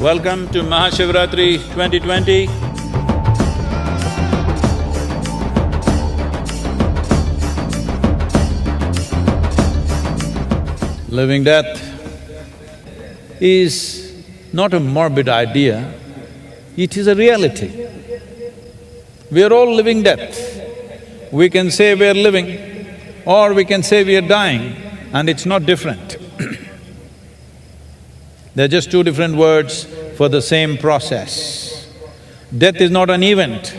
Welcome to Mahashivratri 2020. Living death is not a morbid idea, it is a reality. We are all living death. We can say we are living or we can say we are dying, and it's not different. They're just two different words for the same process. Death is not an event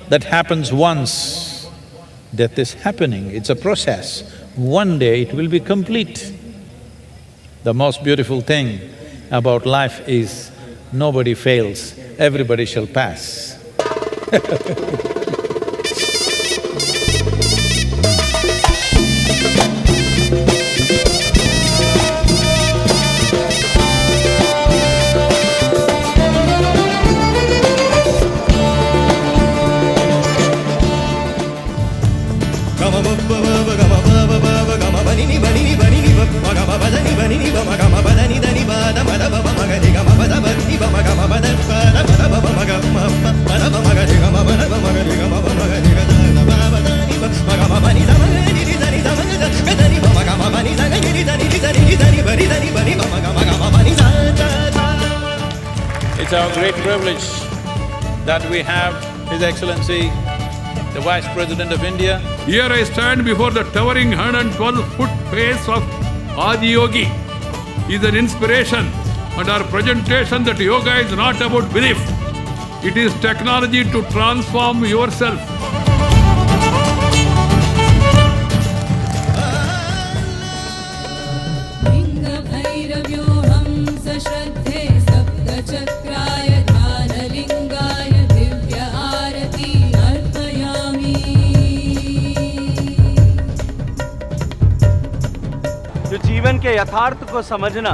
that happens once. Death is happening, it's a process. One day it will be complete. The most beautiful thing about life is nobody fails, everybody shall pass. It's our great privilege that we have His Excellency, the Vice President of India. Here I stand before the towering 112-foot face of Adiyogi. He is an inspiration, and our presentation that yoga is not about belief. It is technology to transform yourself. जो जीवन के यथार्थ को समझना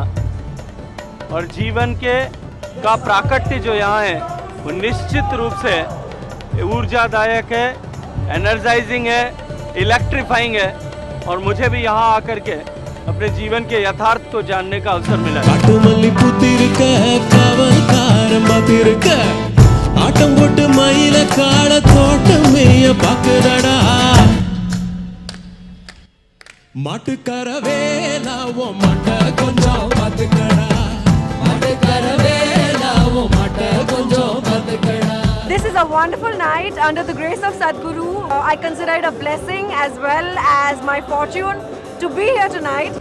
और जीवन के का प्राकट्य जो यहाँ है वो निश्चित रूप से ऊर्जादायक है, एनर्जाइजिंग है, इलेक्ट्रीफाइंग है, और मुझे भी यहाँ आकर के अपने जीवन के यथार्थ को जानने का अवसर मिला This is a wonderful night under the grace of Sadhguru. I consider it a blessing as well as my fortune to be here tonight.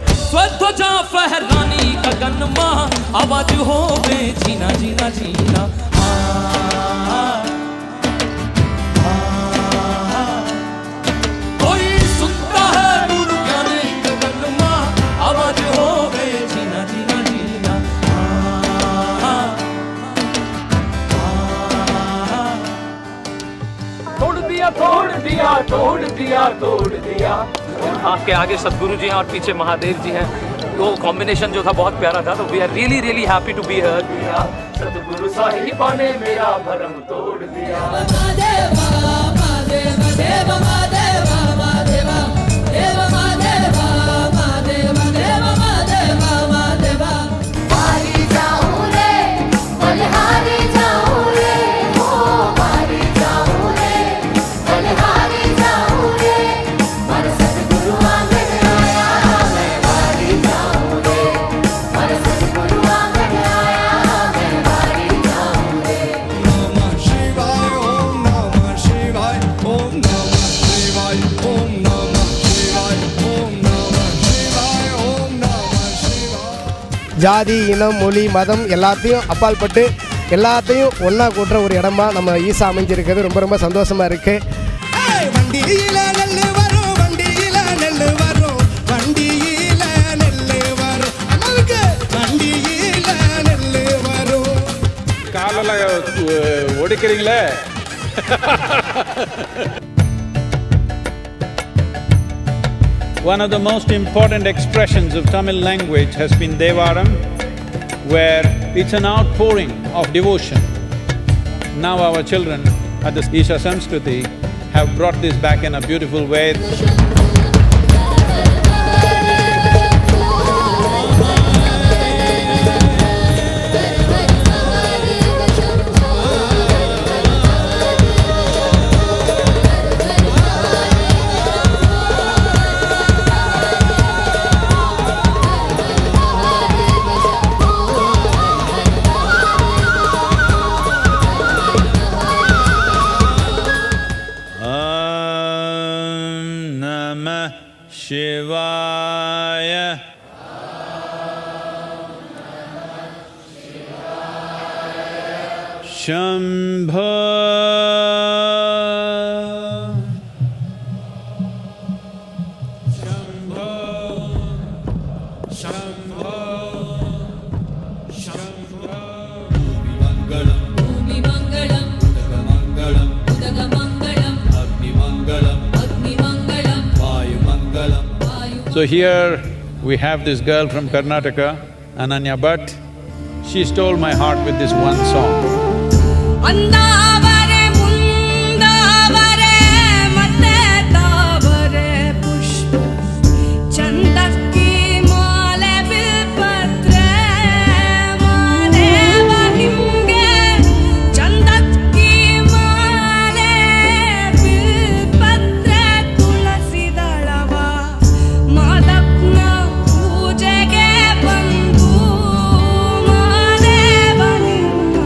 तोड़ दिया। आपके आगे सदगुरु जी हैं और पीछे महादेव जी हैं, तो कॉम्बिनेशन जो था बहुत प्यारा था। तो we are really happy to be here. Sadguru Sahiba ने मेरा भरम तोड़ दिया। ஜாதி, இனம், மொழி, மதம் எல்லாத்தையும் அப்பால்பட்டு எல்லாத்தையும் ஒன்றா கூட்டுற ஒரு இடமா நம்ம ஈசா அமைஞ்சிருக்கிறது ரொம்ப ரொம்ப சந்தோஷமாக இருக்குது. வண்டியில் நெல் வரும், வண்டியில் நெல் வரும், வண்டியில் நெல் வரும், அம்மாவுக்கு வண்டியில் நெல் வரும். காலில் ஒடிக்கிறீங்களே. One of the most important expressions of Tamil language has been Devaram, where it's an outpouring of devotion. Now our children at the Isha Samskriti have brought this back in a beautiful way. Shambho So here we have this girl from Karnataka, Ananya Bhatt. She stole my heart with this one song. ಅಂದಾವರೆ ಮುಂದಾವರೆ ಮತ್ತೆ ತಾವರೆ ಪುಷ್ಪ ಚಂದಕ್ಕಿ ಮಾಲೆ ಬಿಲ್ಪತ್ರೆ ಮಾದೇವ ನಿಮ್ಗೆ ಚಂದಕ್ಕಿ ಮಾಲೆ ಬಿಲ್ಪತ್ರೆ ತುಳಸಿ ದಳವ ಮಾದಪ್ಪನ ಪೂಜೆಗೆ ಬಂದು ಮಾದೇವ ನಿಮ್ಮ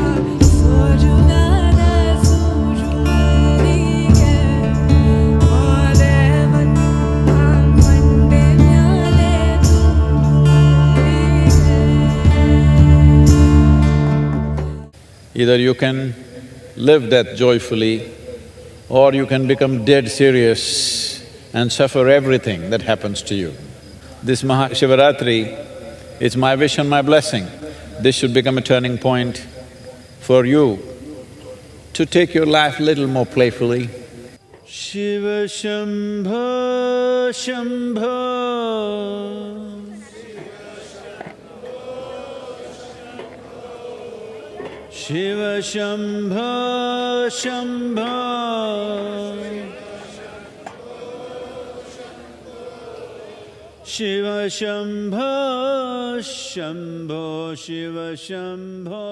ಸೋಜುಗಾದ ಸೂಜುವರಿಗೆ ಮಾದೇವ ನಿಮ್ಮ ಮಂಡೆ ಮ್ಯಾಲೆ Either you can live death joyfully, or you can become dead serious and suffer everything that happens to you. This Mahashivaratri is my wish and my blessing. This should become a turning point for you to take your life little more playfully. Shiva Shambho Shambho Shiva Shambho Shambho Shiva Shambho Shambho Shiva Shambho